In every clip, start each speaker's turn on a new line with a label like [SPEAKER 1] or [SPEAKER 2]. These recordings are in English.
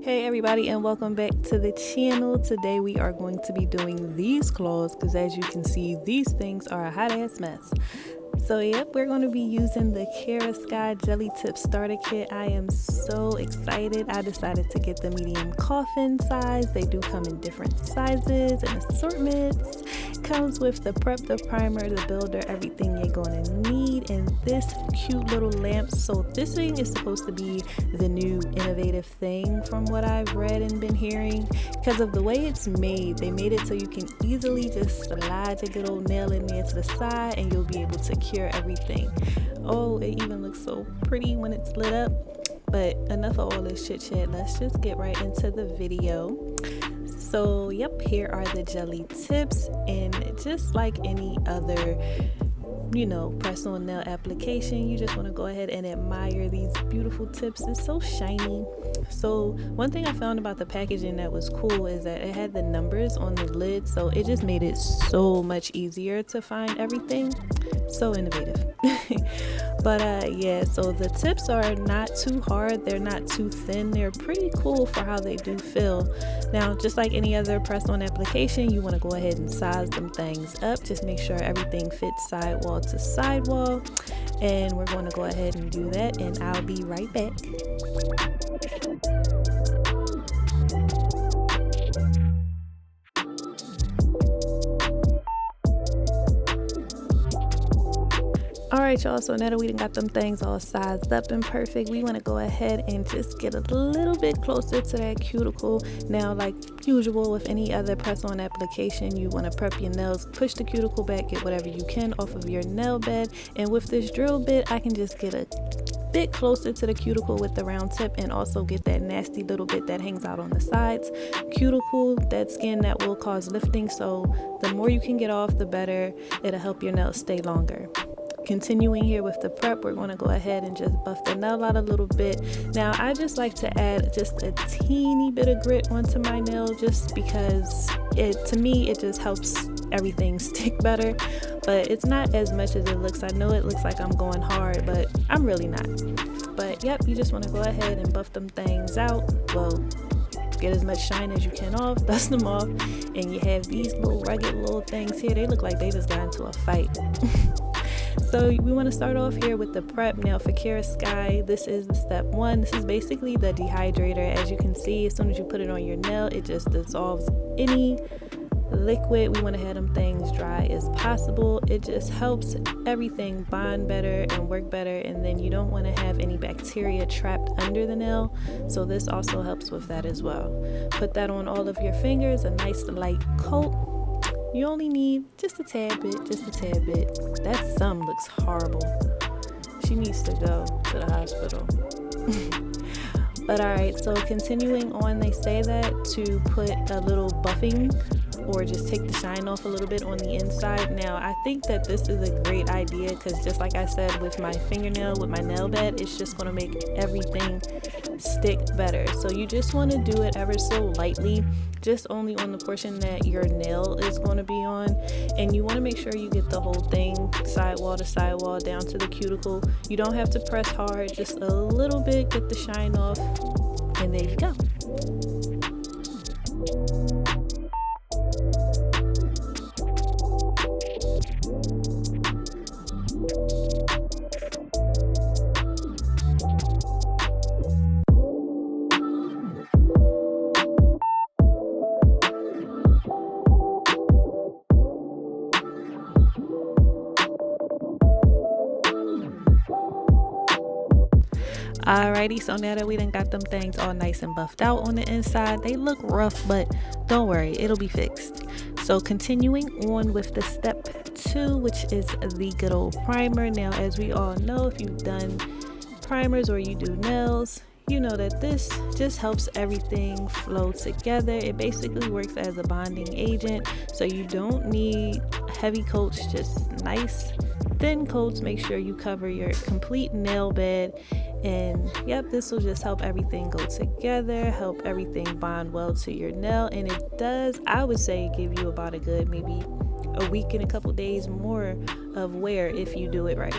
[SPEAKER 1] Hey everybody, and welcome back to the channel. Today we are going to be doing these claws because as you can see, these things are a hot ass mess. So yep, we're going to be using the Kiara Sky Gelly Tip Starter Kit. I am so excited. I decided to get the medium coffin size. They do come in different sizes and assortments. Comes with the prep, the primer, the builder, everything you're going to need, and this cute little lamp. So this thing is supposed to be the new innovative thing from what I've read and been hearing. Because of the way it's made, they made it so you can easily just slide your good old nail in there to the side and you'll be able to cure everything. Oh, it even looks so pretty when it's lit up. But enough of all this chit chat, let's just get right into the video. So yep, here are the jelly tips, and just like any other press on nail application, you just want to go ahead and admire these beautiful tips. It's so shiny. So one thing I found about the packaging that was cool is that it had the numbers on the lid, so it just made it so much easier to find everything. So innovative. But yeah, so the tips are not too hard, they're not too thin, they're pretty cool for how they do feel. Now, just like any other press on application, you want to go ahead and size them things up. Just make sure everything fits sidewall to sidewall, and we're going to go ahead and do that, and I'll be right back. Alright y'all, so now that we done got them things all sized up and perfect, we want to go ahead and just get a little bit closer to that cuticle. Now, like usual with any other press on application, you want to prep your nails, push the cuticle back, get whatever you can off of your nail bed, and with this drill bit I can just get a bit closer to the cuticle with the round tip and also get that nasty little bit that hangs out on the sides. Cuticle, that skin that will cause lifting, so the more you can get off, the better. It'll help your nails stay longer. Continuing here with the prep, we're going to go ahead and just buff the nail out a little bit. Now, I just like to add just a teeny bit of grit onto my nail just because to me it just helps everything stick better, but it's not as much as it looks. I know it looks like I'm going hard, but I'm really not. But yep, you just want to go ahead and buff them things out. Well, get as much shine as you can off, dust them off, and you have these little rugged little things here. They look like they just got into a fight. So we want to start off here with the prep. Now for Kiara Sky, this is the step one. This is basically the dehydrator. As you can see, as soon as you put it on your nail, it just dissolves any liquid. We want to have them things dry as possible. It just helps everything bond better and work better, and then you don't want to have any bacteria trapped under the nail, so this also helps with that as well. Put that on all of your fingers, a nice light coat. You only need just a tad bit, That thumb looks horrible. She needs to go to the hospital. But alright, so continuing on, they say that to put a little buffing or just take the shine off a little bit on the inside. Now, I think that this is a great idea because just like I said with my fingernail, with my nail bed, it's just going to make everything stick better. So you just want to do it ever so lightly, just only on the portion that your nail is going to be on, and you want to make sure you get the whole thing sidewall to sidewall down to the cuticle. You don't have to press hard, just a little bit, get the shine off, and there you go. Alrighty, so now that we done got them things all nice and buffed out on the inside, they look rough, but don't worry, it'll be fixed. So continuing on with the step 2, which is the good old primer. Now, as we all know, if you've done primers or you do nails, you know that this just helps everything flow together. It basically works as a bonding agent, so you don't need heavy coats, just nice thin coats. Make sure you cover your complete nail bed, and yep, this will just help everything go together, help everything bond well to your nail, and it does, I would say, give you about a good maybe a week and a couple days more of wear if you do it right.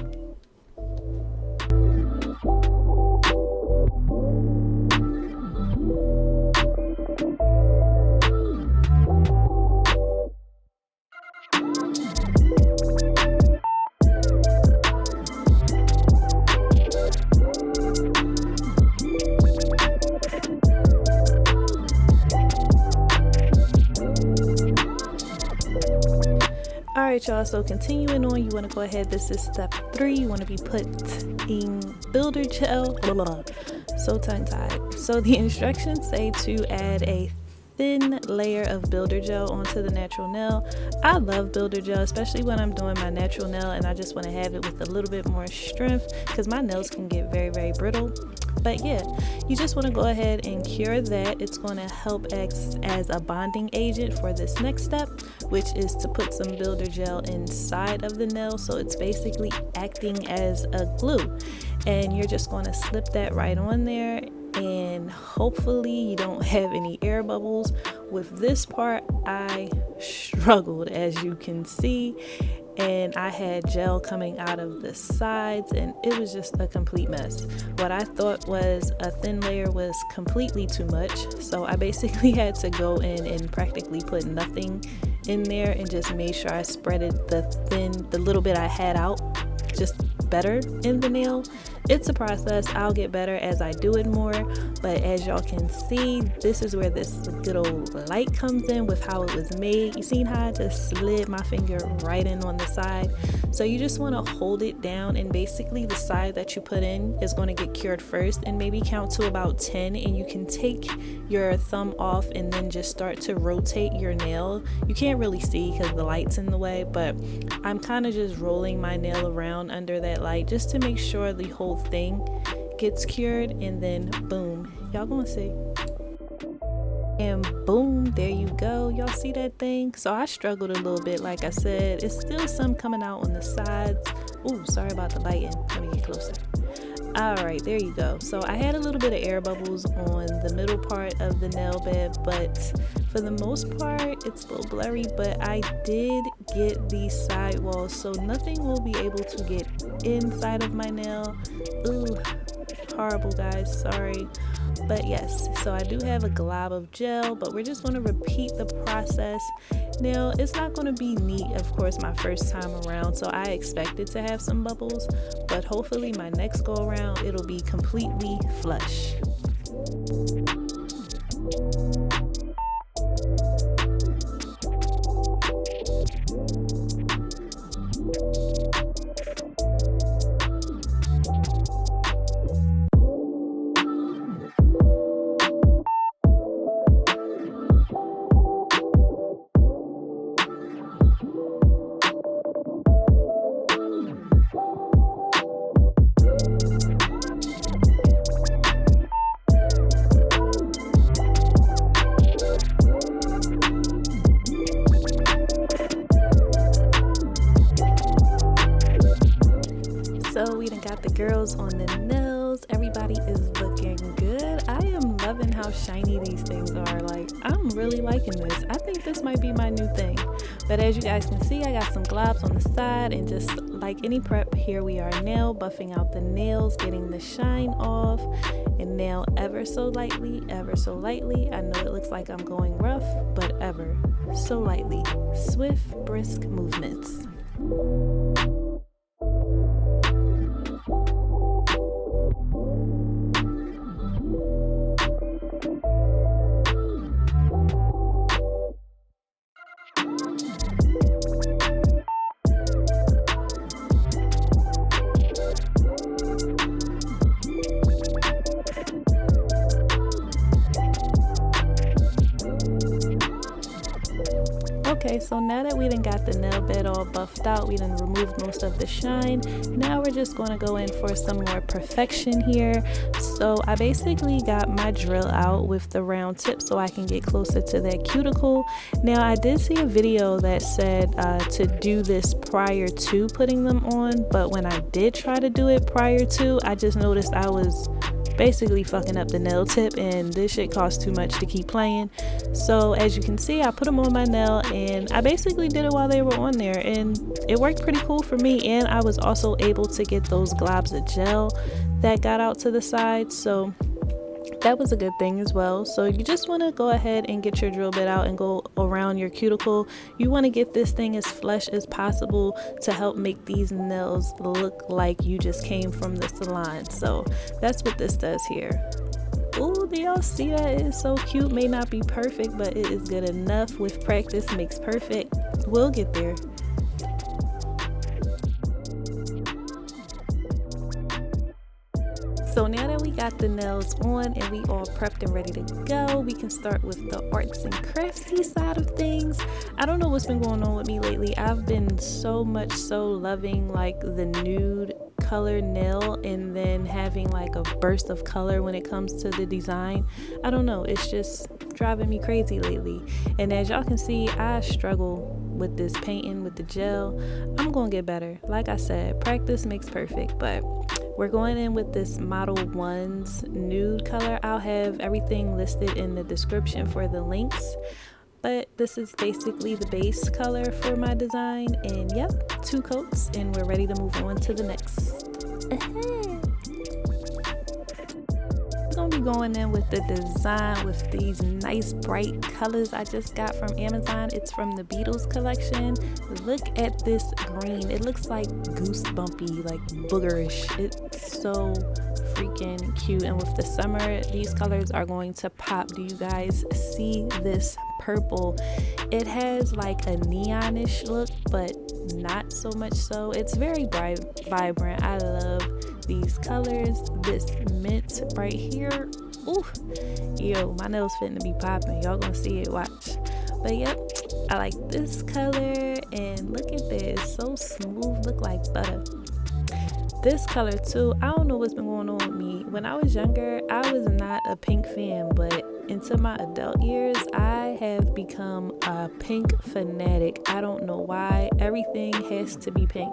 [SPEAKER 1] Alright y'all, so continuing on, you want to go ahead, this is step 3, you want to be putting builder gel, so tongue-tied. So the instructions say to add a thin layer of builder gel onto the natural nail. I love builder gel, especially when I'm doing my natural nail and I just want to have it with a little bit more strength because my nails can get very brittle. But yeah, you just want to go ahead and cure that. It's going to help act as a bonding agent for this next step, which is to put some builder gel inside of the nail. So it's basically acting as a glue, and you're just going to slip that right on there, and hopefully you don't have any air bubbles. With this part, I struggled, as you can see, and I had gel coming out of the sides and it was just a complete mess. What I thought was a thin layer was completely too much, so I basically had to go in and practically put nothing in there and just made sure I spreaded the little bit I had out just better in the nail. It's a process. I'll get better as I do it more, but as y'all can see, this is where this good old light comes in with how it was made. You seen how I just slid my finger right in on the side? So you just want to hold it down, and basically the side that you put in is going to get cured first, and maybe count to about 10, and you can take your thumb off and then just start to rotate your nail. You can't really see because the light's in the way, but I'm kind of just rolling my nail around under that light just to make sure the whole thing gets cured, and then boom, y'all gonna see, and boom, there you go. Y'all see that thing? So I struggled a little bit, like I said. It's still some coming out on the sides. Ooh, sorry about the lighting. Let me get closer. Alright, there you go. So I had a little bit of air bubbles on the middle part of the nail bed, but for the most part it's a little blurry, but I did get these side walls, so nothing will be able to get inside of my nail. Ooh, horrible guys, sorry. But yes, so I do have a glob of gel, but we're just going to repeat the process. Now, it's not going to be neat, of course, my first time around, so I expected to have some bubbles, but hopefully my next go around it'll be completely flush. So we done got the girls on the nails. Everybody is looking good. I am loving how shiny these things are. Like, I'm really liking this. I think this might be my new thing. But as you guys can see, I got some globs on the side, and just like any prep, here we are nail buffing out the nails, getting the shine off, and nail ever so lightly. I know it looks like I'm going rough, but ever so lightly. Swift, brisk movements. Okay, so now that we done got the nail bed all buffed out, we done removed most of the shine. Now we're just going to go in for some more perfection here. So I basically got my drill out with the round tip so I can get closer to that cuticle. Now I did see a video that said to do this prior to putting them on, but when I did try to do it prior to, I just noticed I was basically fucking up the nail tip, and this shit costs too much to keep playing. So as you can see, I put them on my nail, and I basically did it while they were on there, and it worked pretty cool for me. And I was also able to get those globs of gel that got out to the side, so that was a good thing as well. So you just want to go ahead and get your drill bit out and go around your cuticle. You want to get this thing as flush as possible to help make these nails look like you just came from the salon. So that's what this does here. Ooh, do y'all see that? It is so cute. May not be perfect, but it is good enough. With practice makes perfect. We'll get there. So now that we got the nails on and we all prepped and ready to go, we can start with the arts and craftsy side of things. I don't know what's been going on with me lately. I've been so loving like the nude color nail and then having like a burst of color when it comes to the design. I don't know, it's just driving me crazy lately. And as y'all can see, I struggle with this painting with the gel. I'm gonna get better. Like I said, practice makes perfect, but we're going in with this Model 1's nude color. I'll have everything listed in the description for the links. But this is basically the base color for my design. And yep, 2 coats and we're ready to move on to the next. We're gonna be going in with the design with these nice bright colors I just got from Amazon. It's from the Beetles collection. Look at this green. It looks like goosebumpy, like boogerish. It's so freaking cute. And with the summer, these colors are going to pop. Do you guys see this purple? It has like a neonish look, but not so much so. It's very bright, vibrant. I love these colors. This mint right here, ooh, yo, my nails fitting to be popping. Y'all gonna see it, watch. But yep, I like this color, and look at this, so smooth, look like butter. This color too, I don't know what's been going on with me. When I was younger, I was not a pink fan, but into my adult years, I have become a pink fanatic. I don't know why. Everything has to be pink.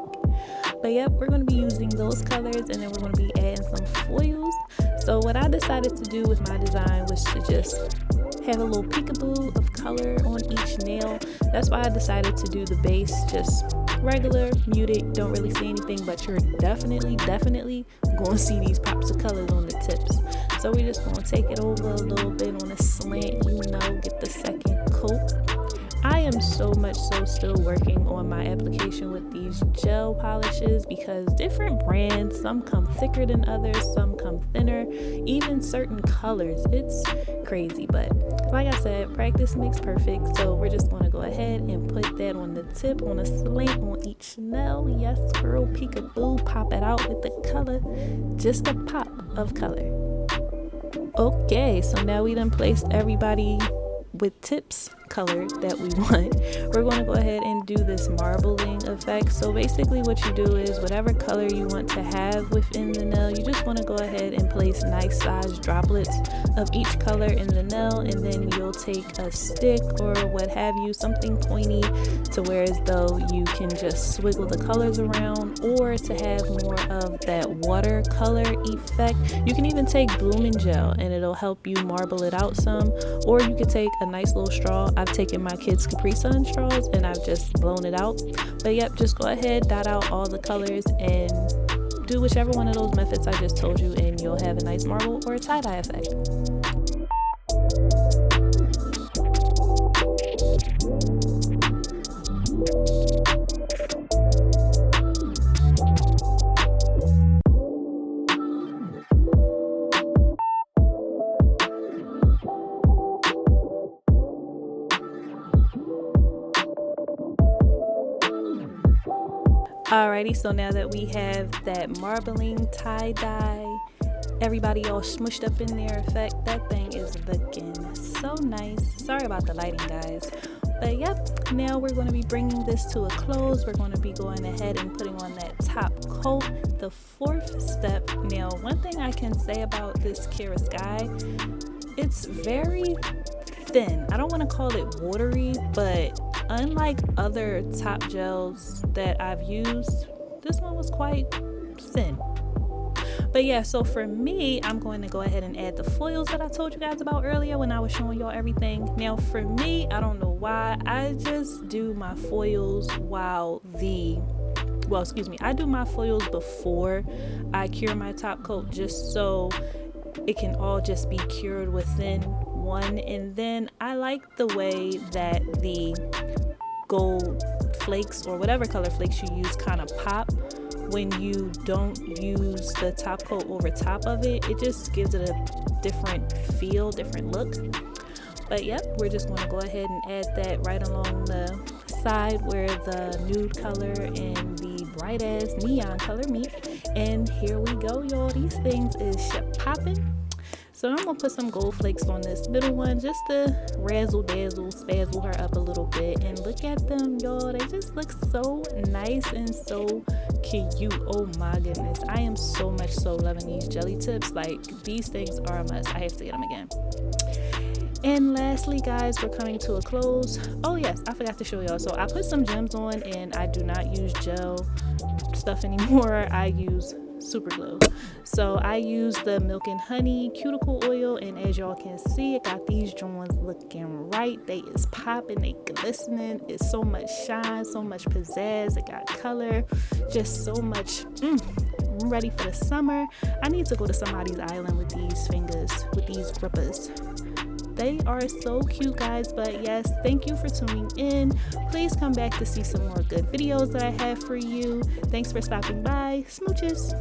[SPEAKER 1] But yep, we're going to be using those colors, and then we're going to be adding some foils. So what I decided to do with my design was to just have a little peekaboo of color on each nail. That's why I decided to do the base just regular, muted, don't really see anything, but you're definitely going to see these pops of colors on the tips. So we're just going to take it over a little bit on a slant, get the second coat. I am so still working on my application with these gel polishes because different brands, some come thicker than others, some come thinner, even certain colors. It's crazy, but like I said, practice makes perfect. So we're just going to go ahead and put that on the tip on a slant on each nail. Yes, girl, peekaboo, pop it out with the color, just a pop of color. Okay, so now we done placed everybody with tips color that we want. We're going to go ahead and do this marbling effect. So basically what you do is whatever color you want to have within the nail, you just want to go ahead and place nice sized droplets of each color in the nail, and then you'll take a stick or what have you, something pointy, to where as though you can just swiggle the colors around, or to have more of that watercolor effect. You can even take blooming gel and it'll help you marble it out some, or you could take a nice little straw. I've taken my kids' Capri Sun straws and I've just blown it out. But yep, just go ahead, dot out all the colors and do whichever one of those methods I just told you, and you'll have a nice marble or a tie-dye effect. Alrighty, so now that we have that marbling tie-dye, everybody all smushed up in there effect, that thing is looking so nice. Sorry about the lighting, guys. But yep, now we're going to be bringing this to a close. We're going to be going ahead and putting on that top coat, the 4th step. Now, one thing I can say about this Kiara Sky, it's very thin. I don't want to call it watery, but unlike other top gels that I've used, this one was quite thin. But yeah, so for me, I'm going to go ahead and add the foils that I told you guys about earlier when I was showing y'all everything. Now for me, I don't know why, I just do my foils I do my foils before I cure my top coat, just so it can all just be cured within one. And then I like the way that the gold flakes or whatever color flakes you use kind of pop when you don't use the top coat over top of it. It just gives it a different feel, different look. But yep, we're just going to go ahead and add that right along the side where the nude color and the bright ass neon color meet. And here we go, y'all. These things is shit popping. So I'm gonna put some gold flakes on this middle one just to razzle dazzle, spazzle her up a little bit. And look at them, y'all. They just look so nice and so cute. Oh my goodness. I am so much so loving these jelly tips. Like, these things are a must. I have to get them again. And lastly, guys, we're coming to a close. Oh yes, I forgot to show y'all. So I put some gems on, and I do not use gel stuff anymore. I use super glue. So I use the milk and honey cuticle oil, and as y'all can see, it got these joints looking right. They is popping, they glistening. It's so much shine, so much pizzazz. It got color, just so much. I'm ready for the summer. I need to go to somebody's island with these fingers, with these grippers. They are so cute, guys. But yes, thank you for tuning in. Please come back to see some more good videos that I have for you. Thanks for stopping by. Smooches.